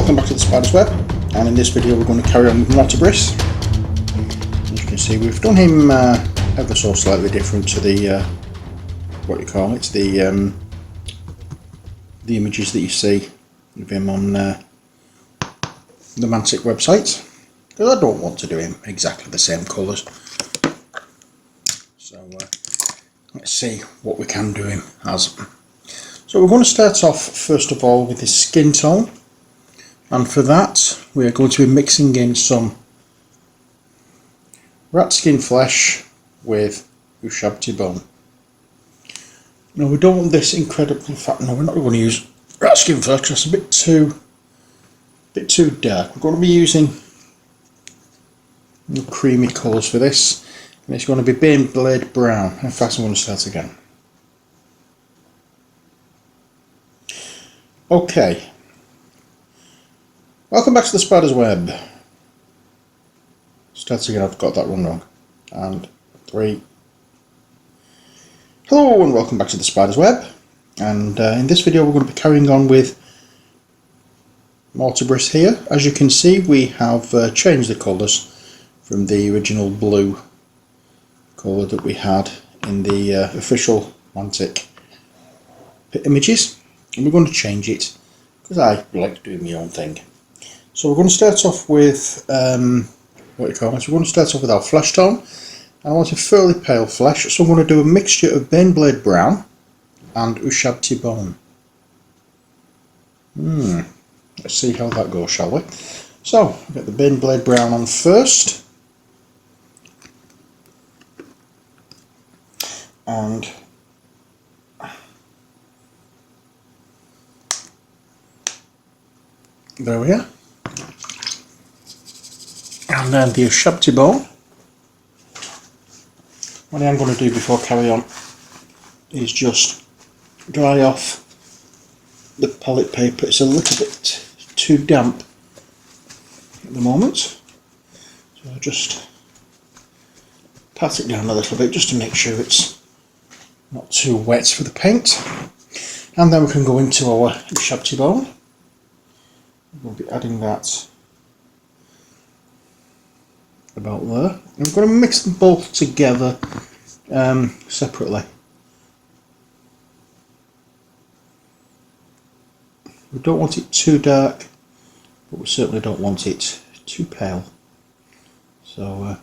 welcome back to the Spider's Web, and in this video we're going to carry on with Mortibris. As you can see, we've done him ever so slightly different to the what do you call it, the images that you see of him on the Mantic website, because I don't want to do him exactly the same colours. So let's see what we can do him as. So we're going to start off first of all with his skin tone, and for that we are going to be mixing in some rat skin flesh with ushabti bone. Now we don't want this incredibly fat. No, we're not going to use rat skin flesh. That's a bit too dark. We're going to be using creamy colours for this, and it's going to be Beyblade brown. In fact, I'm going to start again. Okay, welcome back to the Spider's Web. Start again, I've got that one wrong. And 3. Hello and welcome back to the Spider's Web. And in this video we're going to be carrying on with Mortibris here. As you can see, we have changed the colours from the original blue colour that we had in the official Mantic images. And we're going to change it because I like doing my own thing. So we're going to start off with what do you call it? We're going to start off with our flesh tone. I want a fairly pale flesh, so I'm going to do a mixture of Beyblade brown and ushabti bone. Let's see how that goes, shall we? So we'll get the Beyblade brown on first, and there we are. And then the ushabti bone. What I am going to do before I carry on is just dry off the palette paper. It's a little bit too damp at the moment, so I'll just pat it down a little bit just to make sure it's not too wet for the paint. And then we can go into our ushabti bone. We'll be adding that about there. I'm going to mix them both together separately. We don't want it too dark, but we certainly don't want it too pale. So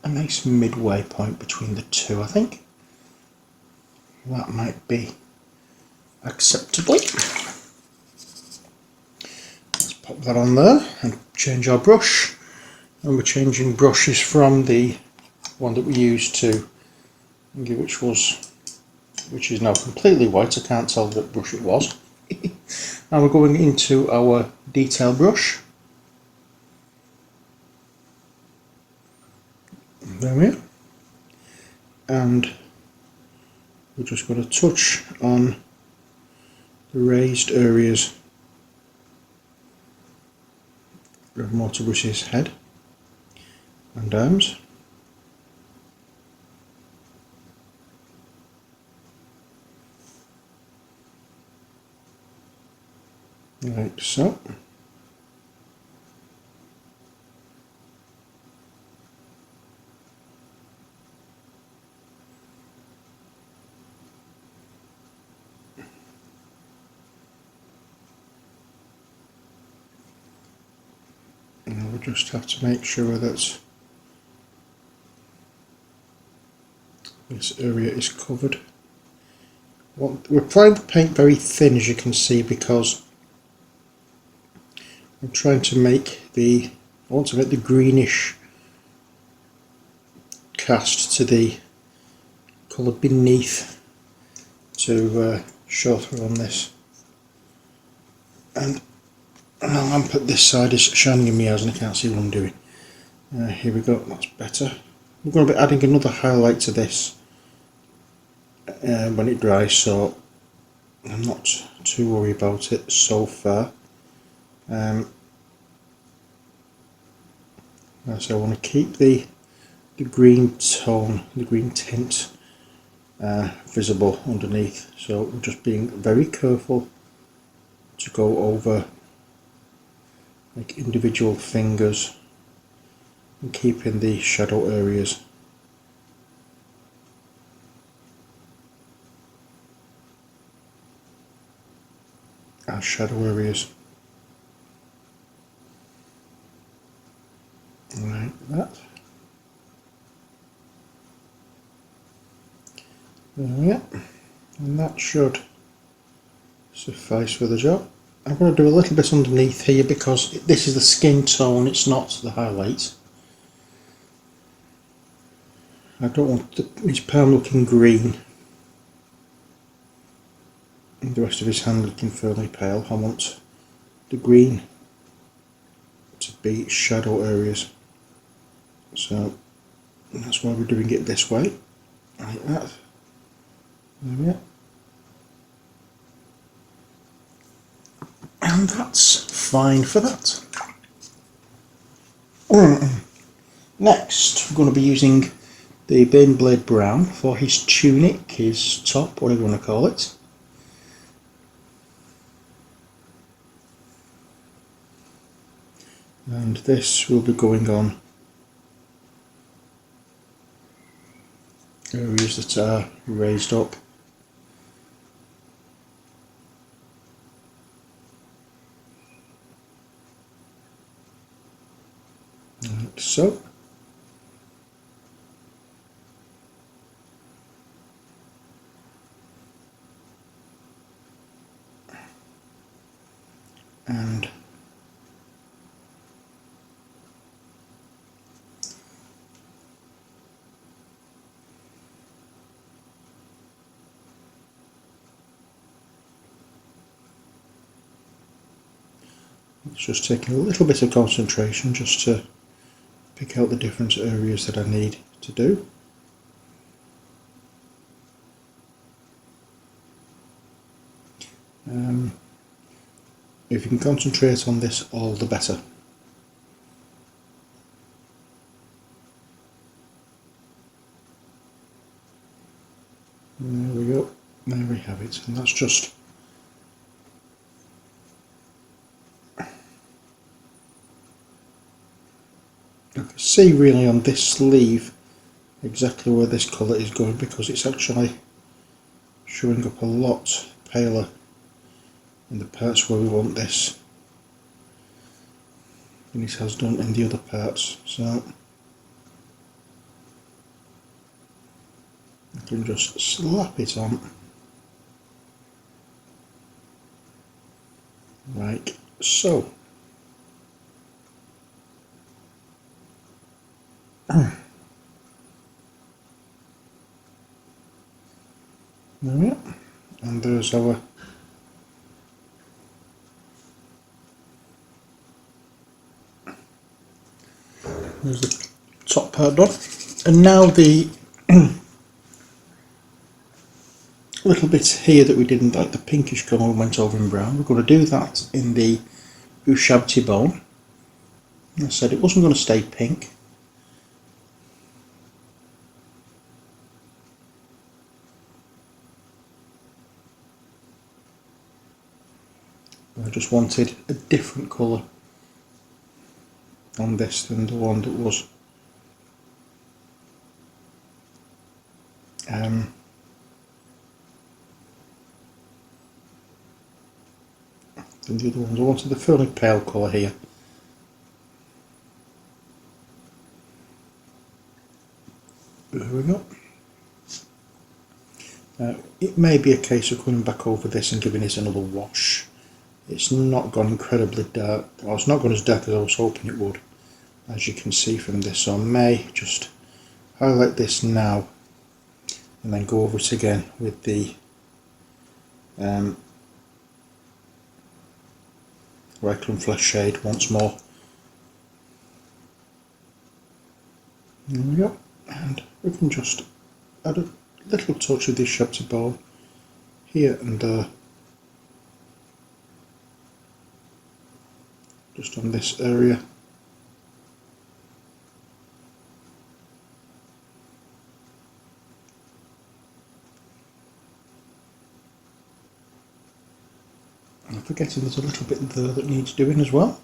a nice midway point between the two, I think. That might be acceptable. Pop that on there and change our brush, and we're changing brushes from the one that we used to, which is now completely white. I can't tell what brush it was. Now we're going into our detail brush. There we are, and we're just going to touch on the raised areas of Mortibris's head and arms. Like so. And we'll just have to make sure that this area is covered. We're applying the paint very thin, as you can see, because I'm trying to make I want to make the greenish cast to the colour beneath to show through on this. And the lamp at this side is shining in my eyes and I can't see what I'm doing. Here we go, that's better. We're going to be adding another highlight to this when it dries, so I'm not too worried about it so far. So I want to keep the green tone, the green tint visible underneath, so we're just being very careful to go over like individual fingers and keeping the shadow areas as shadow areas. Like that. There we go. And that should suffice for the job. I'm going to do a little bit underneath here because this is the skin tone, it's not the highlight. I don't want his palm looking green and the rest of his hand looking fairly pale. I want the green to be shadow areas. So that's why we're doing it this way, like that. There we go. And that's fine for that. Next, we're going to be using the Baneblade Brown for his tunic, his top, whatever you want to call it. And this will be going on areas that are raised up. Like so. And it's just taking a little bit of concentration just to pick out the different areas that I need to do. If you can concentrate on this, all the better. There we go, there we have it, and that's just I can see really on this sleeve exactly where this colour is going because it's actually showing up a lot paler in the parts where we want this than it has done in the other parts. So I can just slap it on like so. There we are. And there's our there's the top part done. And now the little bit here that we didn't like, the pinkish colour went over in brown, we're going to do that in the Ushabti bone. I said it wasn't going to stay pink. I just wanted a different colour on this than the one that was than the other ones. I wanted the fairly pale colour here. There we go. It may be a case of coming back over this and giving it another wash. It's not gone incredibly dark, or it's not gone as dark as I was hoping it would, as you can see from this. So I may just highlight this now and then go over it again with the Reikland Flesh shade once more. There we go, and we can just add a little touch of this Ushabti bone here and there, just on this area. And if forgetting there's a little bit there that needs doing as well.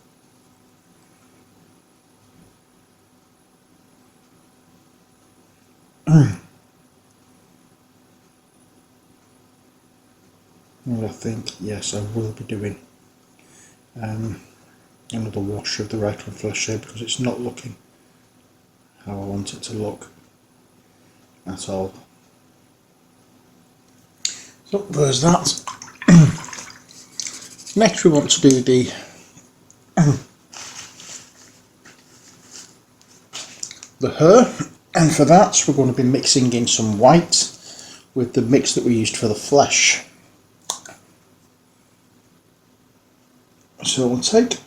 And I think, yes, I will be doing another wash of the right one flesh here, because it's not looking how I want it to look at all. So there's that. Next we want to do the hair, and for that we're going to be mixing in some white with the mix that we used for the flesh. So we'll take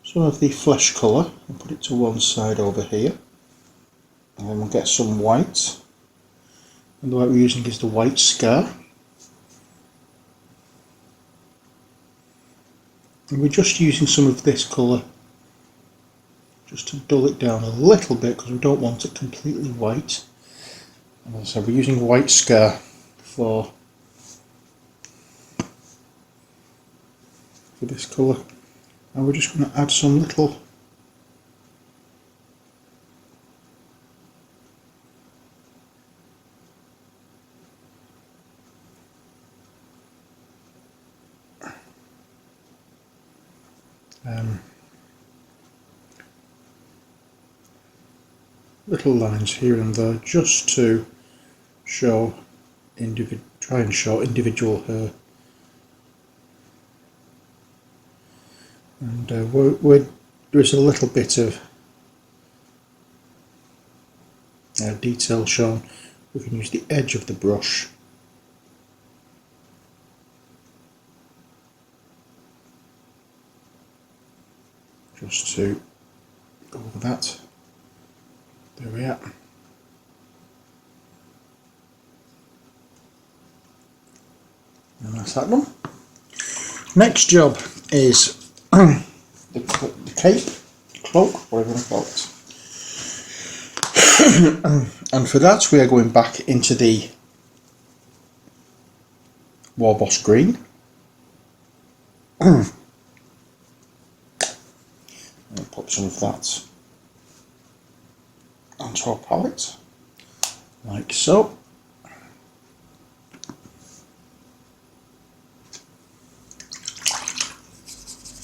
some of the flesh colour and put it to one side over here, and then we'll get some white, and the white we're using is the white scar, and we're just using some of this colour just to dull it down a little bit, because we don't want it completely white. And as I said, we're using white scar for this colour, and we're just going to add some little little lines here and there, just to show try and show individual hair. And there's a little bit of detail shown. We can use the edge of the brush just to go over that. There we are. And that's that one. Next job is the cape, cloak, whatever you want to call it. And for that we are going back into the Warboss green. And put some of that onto our palette, like so.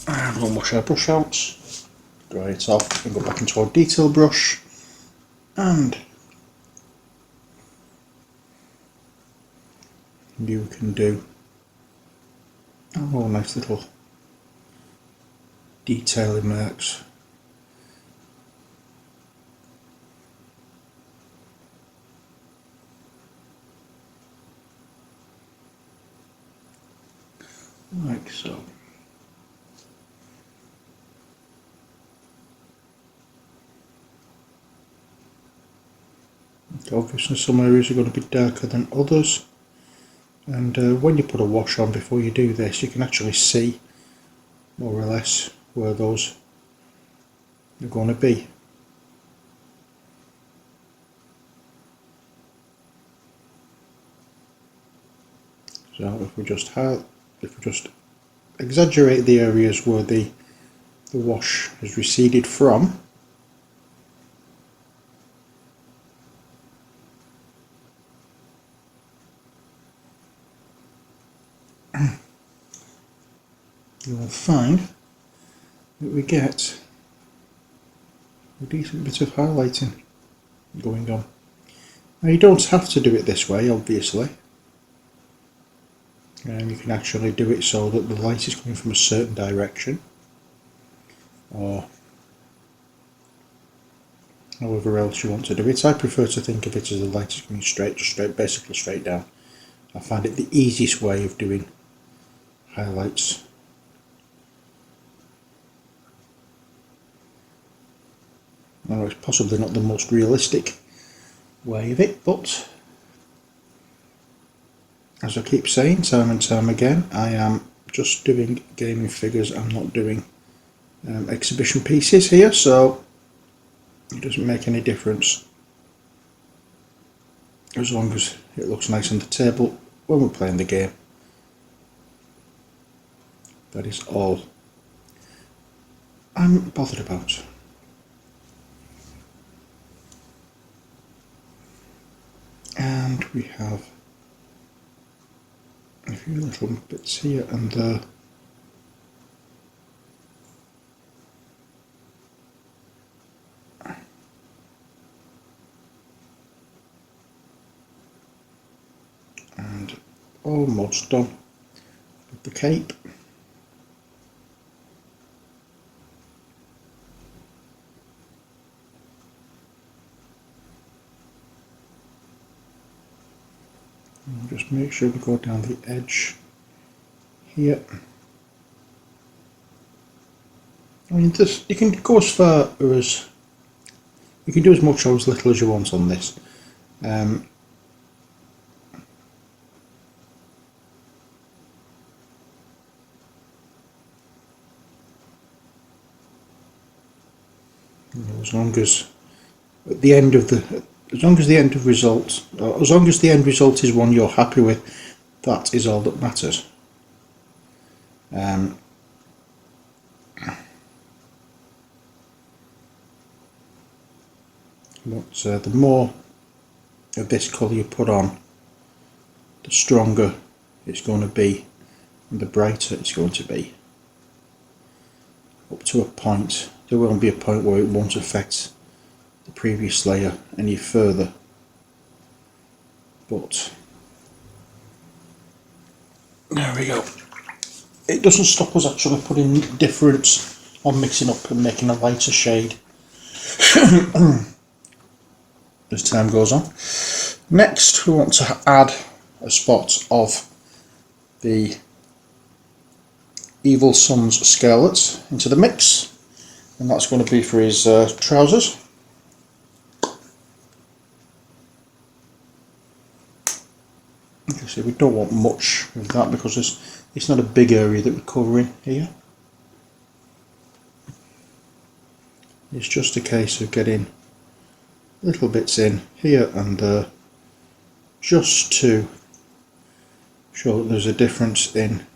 And we'll wash our brush out, dry it off, and go back into our detail brush, and you can do nice little detailing marks. Like so. Obviously some areas are going to be darker than others, and when you put a wash on before you do this, you can actually see more or less where those are going to be. So if we just exaggerate the areas where the wash has receded from, you will find that we get a decent bit of highlighting going on. Now you don't have to do it this way, obviously. You can actually do it so that the light is coming from a certain direction, or however else you want to do it. I prefer to think of it as the light is coming basically straight down. I find it the easiest way of doing highlights. I know it's possibly not the most realistic way of it, but as I keep saying time and time again, I am just doing gaming figures. I'm not doing exhibition pieces here, so it doesn't make any difference as long as it looks nice on the table when we're playing the game. That is all I'm bothered about. And we have a few little bits here and there. And almost done with the cape. And just make sure we go down the edge here. I mean, this, you can go as far as, you can do as much or as little as you want on this. As long as at the end of the, as long as the end result, or as long as the end result is one you're happy with, that is all that matters. But the more of this colour you put on, the stronger it's going to be and the brighter it's going to be. Up to a point, there will be a point where it won't affect the previous layer any further, but there we go. It doesn't stop us actually putting difference or mixing up and making a lighter shade as time goes on. Next we want to add a spot of the Evil Sun's Scarlet into the mix, and that's going to be for his trousers. Okay, so we don't want much of that because it's not a big area that we're covering here. It's just a case of getting little bits in here and there, just to show that there's a difference in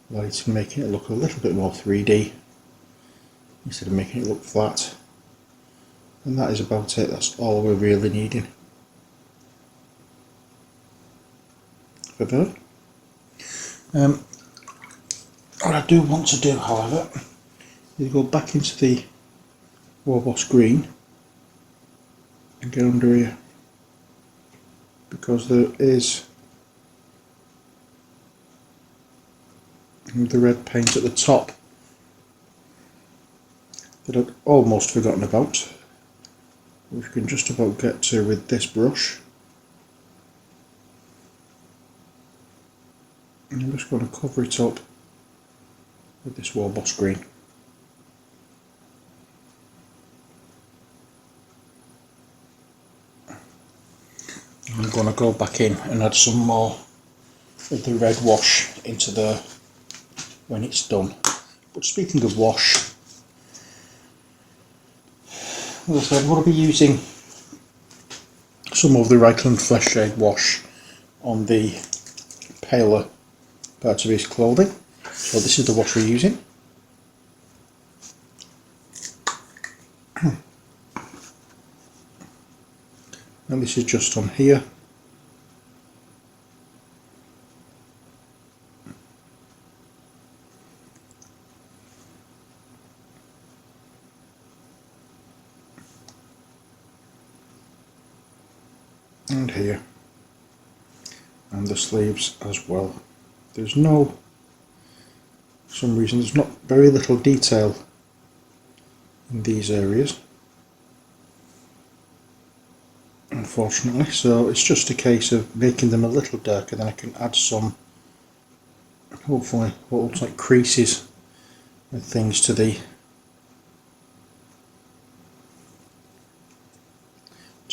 light and making it look a little bit more 3D instead of making it look flat. And that is about it. That's all we're really needing for that. What I do want to do, however, is go back into the Warboss green and get under here, because there is the red paint at the top that I'd almost forgotten about, which we can just about get to with this brush. And I'm just going to cover it up with this Warboss green. I'm going to go back in and add some more of the red wash into there when it's done. But speaking of wash, as I said, I'm going to be using some of the Reichland Flesh Shade wash on the paler part of his clothing. So this is the wash we're using. And this is just on here. And here. And the sleeves as well. There's for some reason there's not very little detail in these areas, unfortunately, so it's just a case of making them a little darker. Then I can add some, hopefully, what looks like creases and things to the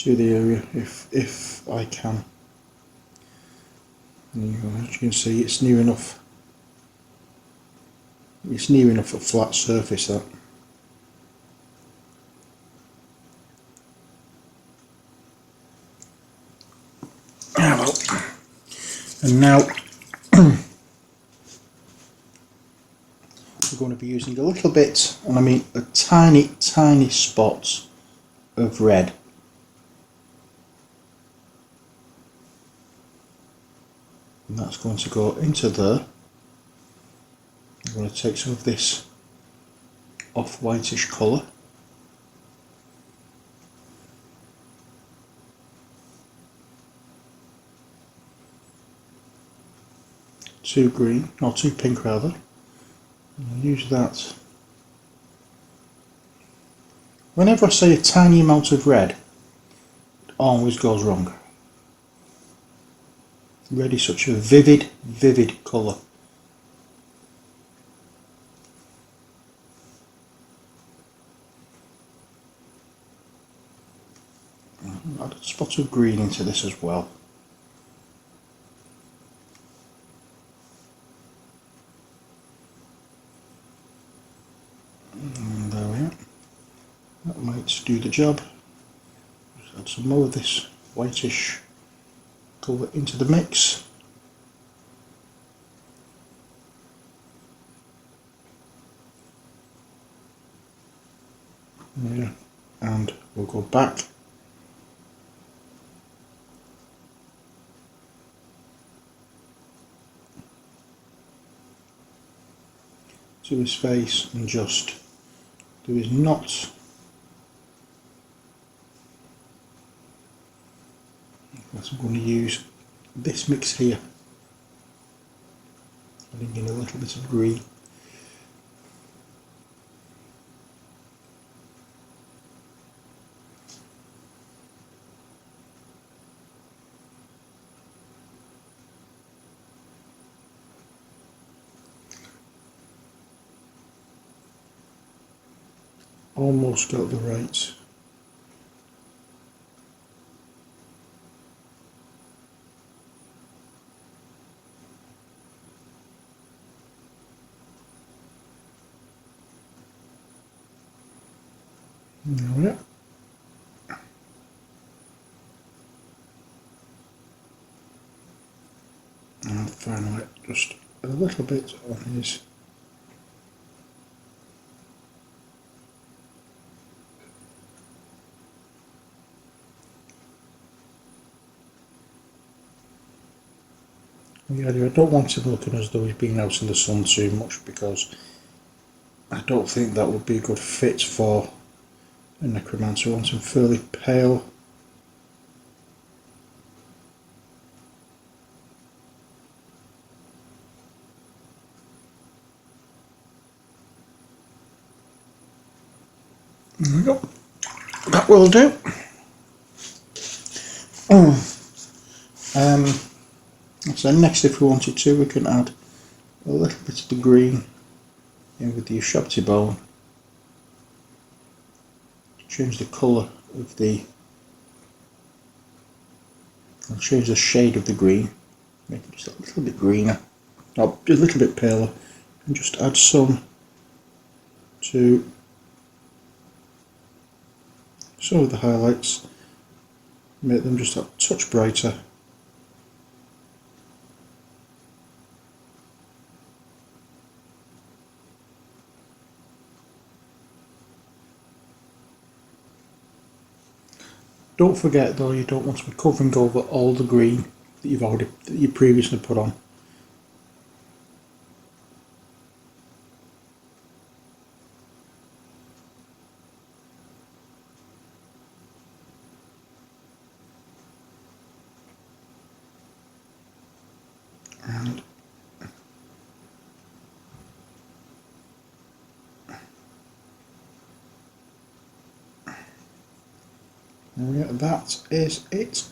area if I can. And as you can see, it's near enough. It's near enough a flat surface, that. Ah, well. And now to be using a little bit, and I mean a tiny spot of red. And that's going to go into there. I'm going to take some of this off-whitish colour. Too green, or too pink rather. And use that. Whenever I say a tiny amount of red, it always goes wrong. Red is such a vivid colour. Add a spot of green into this as well. And there we are. That might do the job. Just add some more of this whitish colour into the mix. Yeah. And we'll go back to his face and just do his knots. I'm going to use this mix here, adding in a little bit of green. Almost got the right. There we are. And finally, just a little bit on his I don't want him looking as though he's been out in the sun too much, because I don't think that would be a good fit for a necromancer. I want him fairly pale. There we go. That will do. So next, if we wanted to, we can add a little bit of the green in with the Ushabti bone. Change the colour of the, I'll change the shade of the green, make it just a little bit greener, or a little bit paler, and just add some to some of the highlights, make them just a touch brighter. Don't forget though, you don't want to be covering over all the green that you previously put on. And yeah, that is it.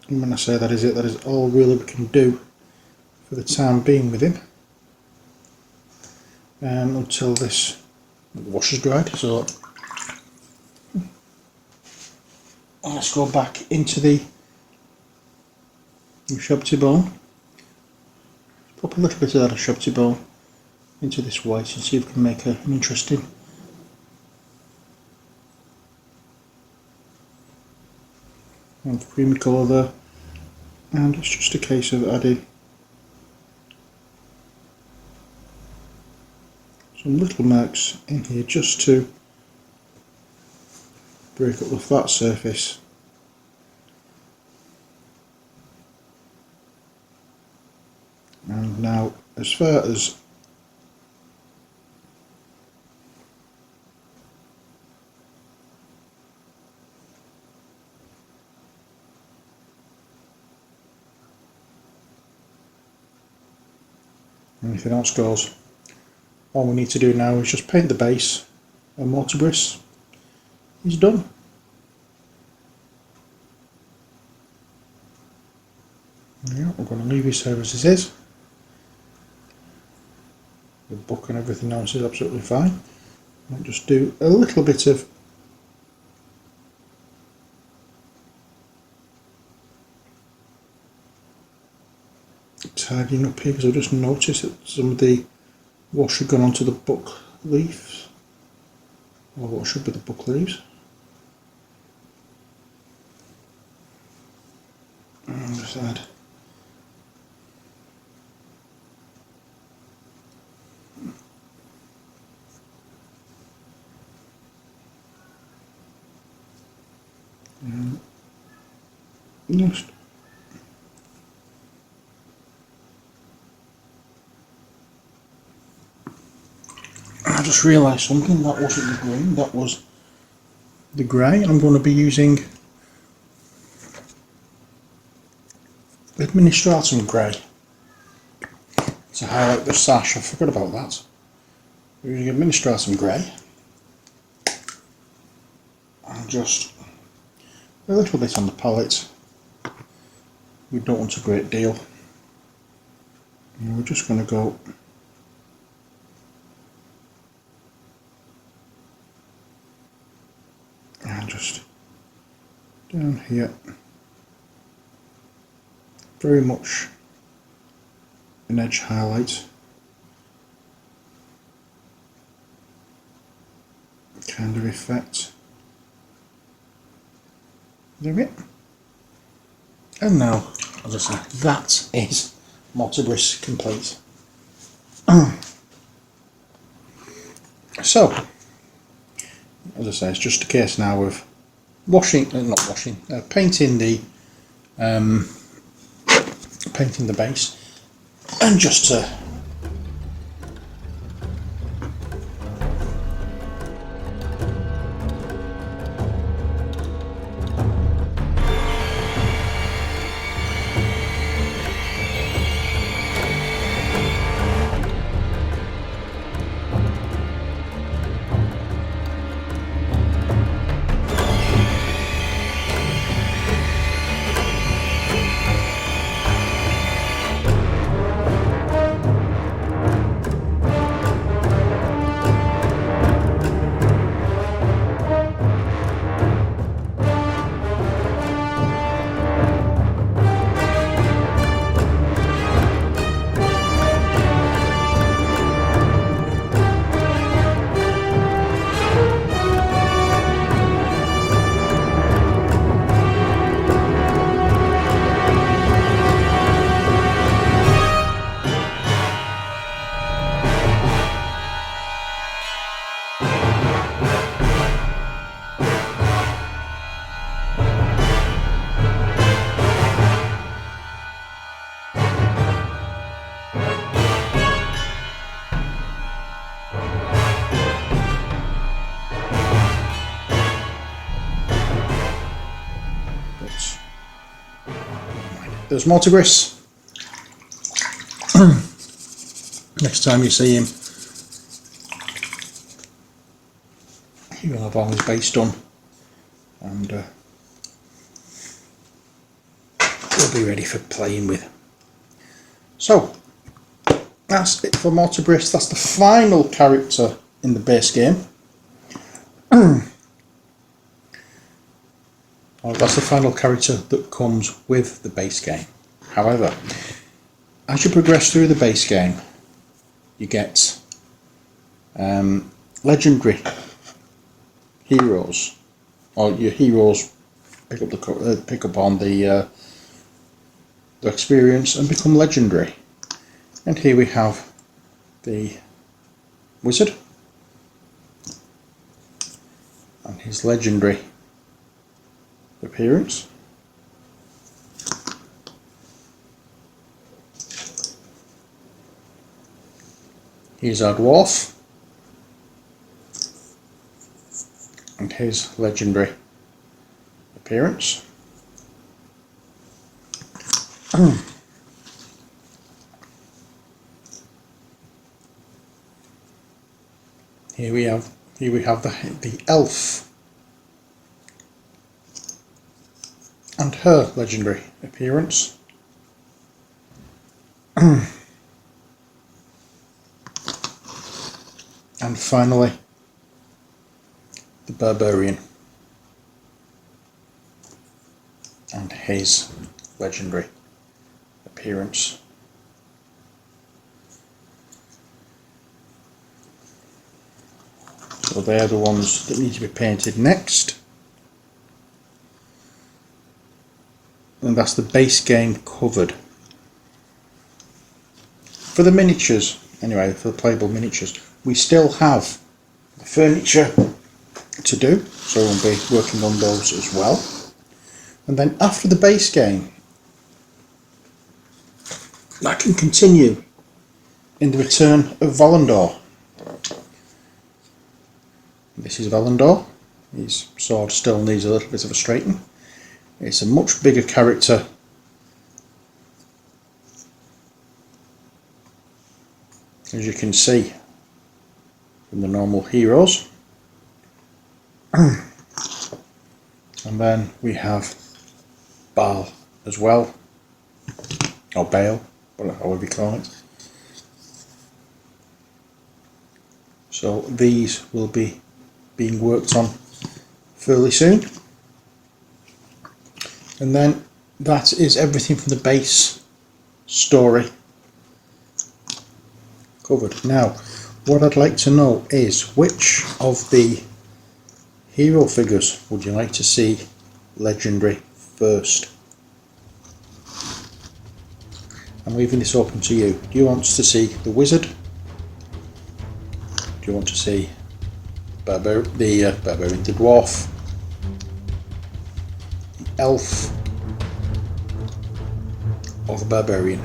And when I say that is it, that is all really we can do for the time being with him, until this wash is dried. So let's go back into the Ushabti bone. Pop a little bit of that Ushabti bone into this white and see if we can make an interesting and creamy colour there, and it's just a case of adding some little marks in here just to break up the flat surface. And now, as far as anything else goes, all we need to do now is just paint the base, and Mortibris is done. Yeah, I'm going to leave his here as it is. The book and everything else is absolutely fine. I'll just do a little bit of tidying up here because I just noticed that some of the wash had gone onto the book leaves, or what should be the book leaves. And just add just I just realised something, that wasn't the green, that was the grey. I'm going to be using Administratum Grey to highlight the sash. I forgot about that. We're using Administratum Grey and just a little bit on the palette. We don't want a great deal. And we're just going to go and just down here, very much an edge highlight kind of effect. There we go. And now, as I say, that is Mortibris complete. So, as I say, it's just a case now of painting the base, and just to there's Mortibris. Next time you see him, he'll have all his base done, and he'll be ready for playing with. So that's it for Mortibris. That's the final character in the base game. Well, that's the final character that comes with the base game. However, as you progress through the base game, you get legendary heroes, or your heroes pick up on the experience and become legendary. And here we have the wizard and his legendary appearance. Here's our dwarf and his legendary appearance. Here we have the elf and her legendary appearance. And finally, the barbarian and his legendary appearance. So they're the ones that need to be painted next. And that's the base game covered. For the miniatures, anyway, for the playable miniatures, we still have the furniture to do, so we'll be working on those as well. And then after the base game, that can continue in the Return of Valandor. This is Valandor. His sword still needs a little bit of a straightening. It's a much bigger character as you can see from the normal heroes. And then we have Baal as well, or Baal, however you call it. So these will be being worked on fairly soon. And then that is everything from the base story covered. Now, what I'd like to know is, which of the hero figures would you like to see legendary first? I'm leaving this open to you. Do you want to see the wizard? Do you want to see the dwarf, the elf, or the barbarian?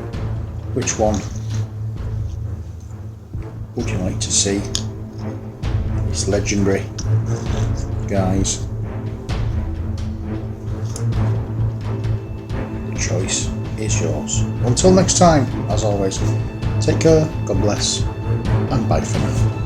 Which one would you like to see? It's legendary, guys. The choice is yours. Until next time, as always, take care, God bless, and bye for now.